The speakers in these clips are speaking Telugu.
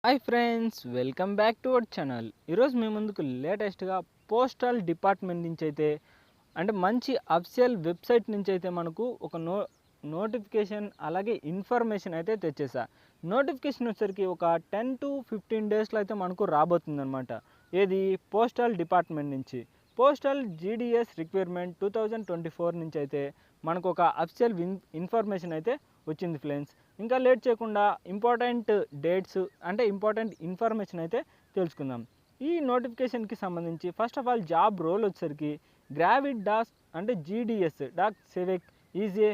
Hi friends, welcome back to our channel. ఈరోజు మీ ముందుకు లేటెస్ట్గా పోస్టల్ డిపార్ట్మెంట్ నుంచి అయితే అంటే మంచి అఫిషియల్ వెబ్సైట్ నుంచి అయితే మనకు ఒక నోటిఫికేషన్ అలాగే ఇన్ఫర్మేషన్ అయితే తెచ్చేసా. నోటిఫికేషన్ వచ్చేసరికి ఒక 10 to 15 డేస్లో అయితే మనకు రాబోతుందన్నమాట. ఏది పోస్టల్ డిపార్ట్మెంట్ నుంచి పోస్టల్ జీడిఎస్ రిక్వైర్మెంట్ 2024 నుంచి అయితే మనకు ఒక అఫిషియల్ ఇన్ఫర్మేషన్ అయితే వచ్చింది ఫ్రెండ్స్. ఇంకా లేట్ చేయకుండా ఇంపార్టెంట్ డేట్స్ అంటే ఇంపార్టెంట్ ఇన్ఫర్మేషన్ అయితే తెలుసుకుందాం. ఈ నోటిఫికేషన్కి సంబంధించి first of all job role వచ్చేసరికి గ్రావిడ్ డాస్ అంటే జీడిఎస్ డాక్ సెవెక్ is a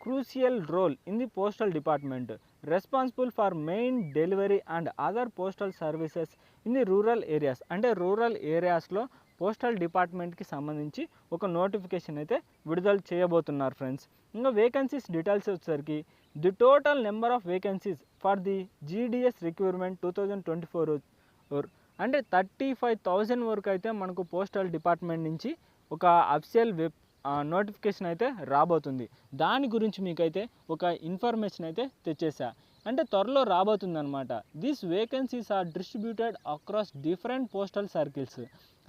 crucial role in the postal department, responsible for main delivery and other postal services in the rural areas. అంటే రూరల్ ఏరియాస్లో పోస్టల్ డిపార్ట్మెంట్కి సంబంధించి ఒక నోటిఫికేషన్ అయితే విడుదల చేయబోతున్నారు ఫ్రెండ్స్. ఇంకా వేకెన్సీస్ డీటెయిల్స్ వచ్చేసరికి the total number of vacancies for the GDS recruitment 2024 అంటే 35,000 వరకు అయితే మనకు పోస్టల్ డిపార్ట్మెంట్ నుంచి ఒక అఫిషియల్ నోటిఫికేషన్ అయితే రాబోతుంది. దాని గురించి మీకైతే ఒక ఇన్ఫర్మేషన్ అయితే తెచ్చేసా. అంటే త్వరలో రాబోతుంది అనమాట. These vacancies are distributed across different postal circles.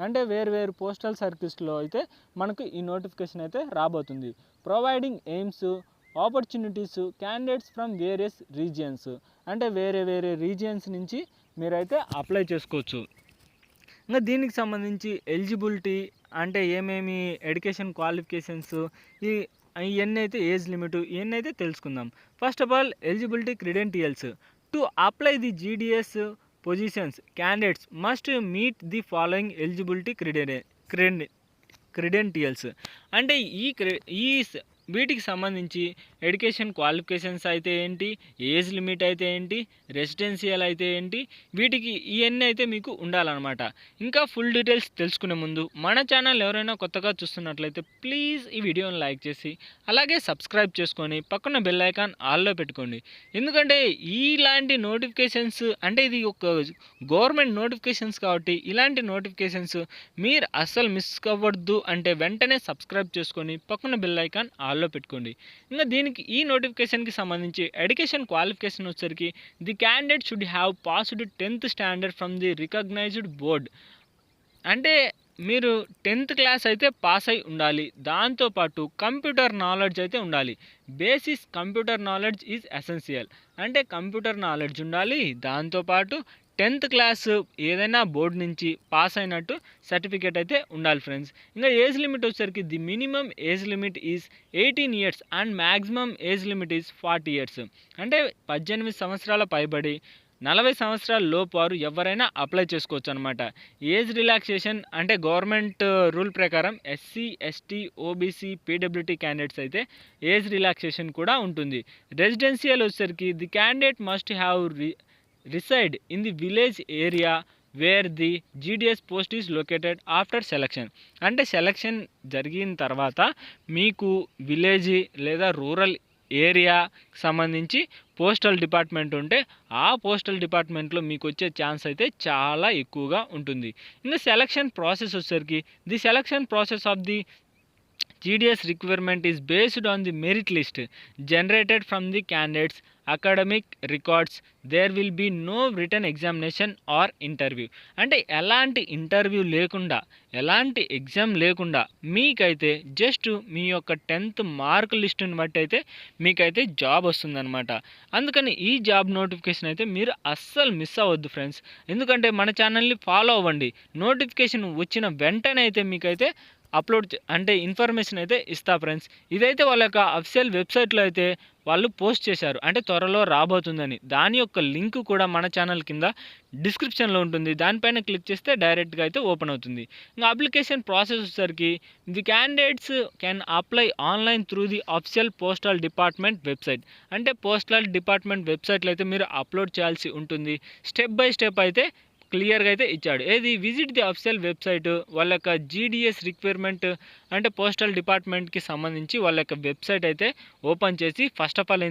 అంటే వేరు పోస్టల్ సర్కిల్స్లో అయితే మనకు ఈ నోటిఫికేషన్ అయితే రాబోతుంది. Providing AIIMS opportunities candidates from various regions. అంటే వేరే రీజియన్స్ నుంచి మీరైతే అప్లై చేసుకోవచ్చు. ఇంకా దీనికి సంబంధించి ఎలిజిబిలిటీ అంటే ఏమేమి ఎడ్యుకేషన్ క్వాలిఫికేషన్స్ ఇవన్నీ అయితే ఏజ్ లిమిట్ ఇవన్నీ అయితే తెలుసుకుందాం. First of all eligibility credentials to apply the GDS positions candidates must meet the following eligibility credentials. అంటే ఈ వీటికి సంబంధించి ఎడ్యుకేషన్ క్వాలిఫికేషన్స్ అయితే ఏంటి, ఏజ్ లిమిట్ అయితే ఏంటి, రెసిడెన్షియల్ అయితే ఏంటి, వీటికి ఇవన్నీ అయితే మీకు ఉండాలన్నమాట. ఇంకా ఫుల్ డీటెయిల్స్ తెలుసుకునే ముందు మన ఛానల్ ఎవరైనా కొత్తగా చూస్తున్నట్లయితే ప్లీజ్ ఈ వీడియోని లైక్ చేసి అలాగే సబ్స్క్రైబ్ చేసుకొని పక్కన బెల్ ఐకాన్ ఆల్లో పెట్టుకోండి. ఎందుకంటే ఇలాంటి నోటిఫికేషన్స్ అంటే ఇది ఒక గవర్నమెంట్ నోటిఫికేషన్స్ కాబట్టి ఇలాంటి నోటిఫికేషన్స్ మీరు అస్సలు మిస్ అవ్వద్దు అంటే వెంటనే సబ్స్క్రైబ్ చేసుకొని పక్కన బెల్ ఐకాన్ ఆల్లో పెట్టుకోండి. ఇంకా దీనికి ఈ నోటిఫికేషన్కి సంబంధించి ఎడ్యుకేషన్ క్వాలిఫికేషన్ వచ్చేసరికి the candidate should have passed 10th standard from the recognised board. అంటే మీరు 10th క్లాస్ అయితే పాస్ అయి ఉండాలి. దాంతోపాటు కంప్యూటర్ నాలెడ్జ్ అయితే ఉండాలి. Basis computer knowledge is essential. అంటే కంప్యూటర్ నాలెడ్జ్ ఉండాలి. దాంతోపాటు 10th క్లాస్ ఏదైనా బోర్డు నుంచి పాస్ అయినట్టు సర్టిఫికేట్ అయితే ఉండాలి ఫ్రెండ్స్. ఇంకా ఏజ్ లిమిట్ వచ్చేసరికి the minimum age limit is 18 years and maximum age limit is 40 years. అంటే 18 సంవత్సరాల పైబడి 40 సంవత్సరాల లోపు వారు ఎవరైనా అప్లై చేసుకోవచ్చు అనమాట. ఏజ్ రిలాక్సేషన్ అంటే గవర్నమెంట్ రూల్ ప్రకారం SC ST OBC PWT candidates అయితే ఏజ్ రిలాక్సేషన్ కూడా ఉంటుంది. రెసిడెన్షియల్ వచ్చేసరికి the candidate must have reside in the village area where the GDS post is located after selection. అంటే సెలక్షన్ జరిగిన తర్వాత మీకు విలేజ్ లేదా రూరల్ ఏరియా సంబంధించి పోస్టల్ డిపార్ట్మెంట్ ఉంటే ఆ పోస్టల్ డిపార్ట్మెంట్లో మీకు వచ్చే ఛాన్స్ అయితే చాలా ఎక్కువగా ఉంటుంది. ఇంకా సెలక్షన్ ప్రాసెస్ వచ్చేసరికి the selection process of the GDS requirement is based on the merit list generated from the candidates academic records. There will be no written examination or interview. అంటే ఎలాంటి ఇంటర్వ్యూ లేకుండా ఎలాంటి ఎగ్జామ్ లేకుండా మీకైతే జస్ట్ మీ యొక్క 10th మార్క్ లిస్టుని బట్టి అయితే మీకైతే జాబ్ వస్తుందన్నమాట. అందుకని ఈ జాబ్ నోటిఫికేషన్ అయితే మీరు అస్సలు మిస్ అవ్వద్దు ఫ్రెండ్స్. ఎందుకంటే మన ఛానల్ని ఫాలో అవ్వండి. నోటిఫికేషన్ వచ్చిన వెంటనే అయితే మీకైతే అప్లోడ్ అంటే ఇన్ఫర్మేషన్ అయితే ఇస్తా ఫ్రెండ్స్. ఇదైతే వాళ్ళ యొక్క అఫిషియల్ వెబ్సైట్లో అయితే వాళ్ళు పోస్ట్ చేశారు అంటే త్వరలో రాబోతుందని. దాని యొక్క లింక్ కూడా మన ఛానల్ కింద డిస్క్రిప్షన్లో ఉంటుంది. దానిపైన క్లిక్ చేస్తే డైరెక్ట్గా అయితే ఓపెన్ అవుతుంది. ఇంకా అప్లికేషన్ ప్రాసెస్ వచ్చేసరికి the candidates can apply online through the official postal department website. అంటే పోస్టల్ డిపార్ట్మెంట్ వెబ్సైట్లో అయితే మీరు అప్లోడ్ చేయాల్సి ఉంటుంది. స్టెప్ బై స్టెప్ అయితే క్లియర్గా అయితే ఇచ్చాడు. ఏది విజిట్ ది అఫిషియల్ వెబ్సైట్ వాళ్ళ యొక్క జీడిఎస్ రిక్వైర్మెంట్ అంటే పోస్టల్ డిపార్ట్మెంట్కి సంబంధించి వాళ్ళ యొక్క వెబ్సైట్ అయితే ఓపెన్ చేసి ఫస్ట్ ఆఫ్ ఆల్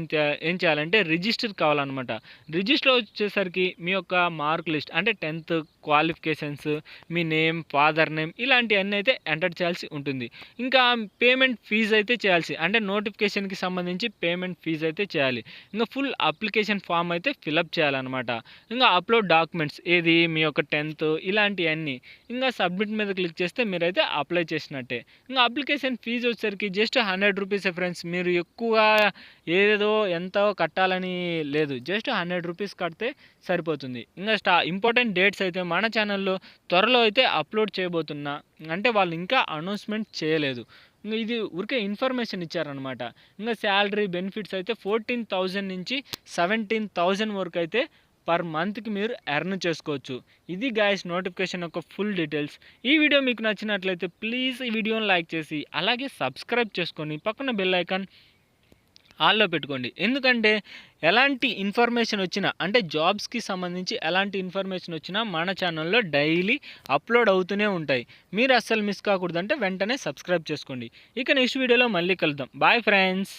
ఏం చేయాలంటే రిజిస్టర్ కావాలన్నమాట. రిజిస్టర్ వచ్చేసరికి మీ యొక్క మార్క్ లిస్ట్ అంటే 10th క్వాలిఫికేషన్స్, మీ నేమ్, ఫాదర్ నేమ్ ఇలాంటివన్నీ అయితే ఎంటర్ చేయాల్సి ఉంటుంది. ఇంకా పేమెంట్ ఫీజు అయితే చేయాల్సి అంటే నోటిఫికేషన్కి సంబంధించి పేమెంట్ ఫీజు అయితే చేయాలి. ఇంకా ఫుల్ అప్లికేషన్ ఫామ్ అయితే ఫిలప్ చేయాలన్నమాట. ఇంకా అప్లోడ్ డాక్యుమెంట్స్ ఏది మీ యొక్క 10th ఇలాంటివన్నీ ఇంకా సబ్మిట్ మీద క్లిక్ చేస్తే మీరైతే అప్లై చేసినట్టే. ఇంకా అప్లికేషన్ ఫీజు వచ్చేసరికి జస్ట్ 100 రూపీసే ఫ్రెండ్స్. మీరు ఎక్కువగా ఏదో ఎంతో కట్టాలని లేదు, జస్ట్ 100 రూపీస్ కడితే సరిపోతుంది. ఇంకా ఇంపార్టెంట్ డేట్స్ అయితే మన ఛానల్లో త్వరలో అయితే అప్లోడ్ చేయబోతున్నా, అంటే వాళ్ళు ఇంకా అనౌన్స్మెంట్ చేయలేదు. ఇంకా ఇది ఊరికే ఇన్ఫర్మేషన్ ఇచ్చారనమాట. ఇంకా శాలరీ బెనిఫిట్స్ అయితే 14,000 నుంచి 17,000 వరకు అయితే పర్ మంత్కి మీరు ఎర్న్ చేసుకోవచ్చు. ఇది గాయస్ నోటిఫికేషన్ యొక్క ఫుల్ డీటెయిల్స్. ఈ వీడియో మీకు నచ్చినట్లయితే ప్లీజ్ ఈ వీడియోని లైక్ చేసి అలాగే సబ్స్క్రైబ్ చేసుకొని పక్కన బెల్ ఐకాన్ ఆల్లో పెట్టుకోండి. ఎందుకంటే ఎలాంటి ఇన్ఫర్మేషన్ వచ్చినా అంటే జాబ్స్కి సంబంధించి ఎలాంటి ఇన్ఫర్మేషన్ వచ్చినా మన ఛానల్లో డైలీ అప్లోడ్ అవుతూనే ఉంటాయి. మీరు అస్సలు మిస్ కాకూడదంటే వెంటనే సబ్స్క్రైబ్ చేసుకోండి. ఇక నెక్స్ట్ వీడియోలో మళ్ళీ కలుద్దాం. Bye friends.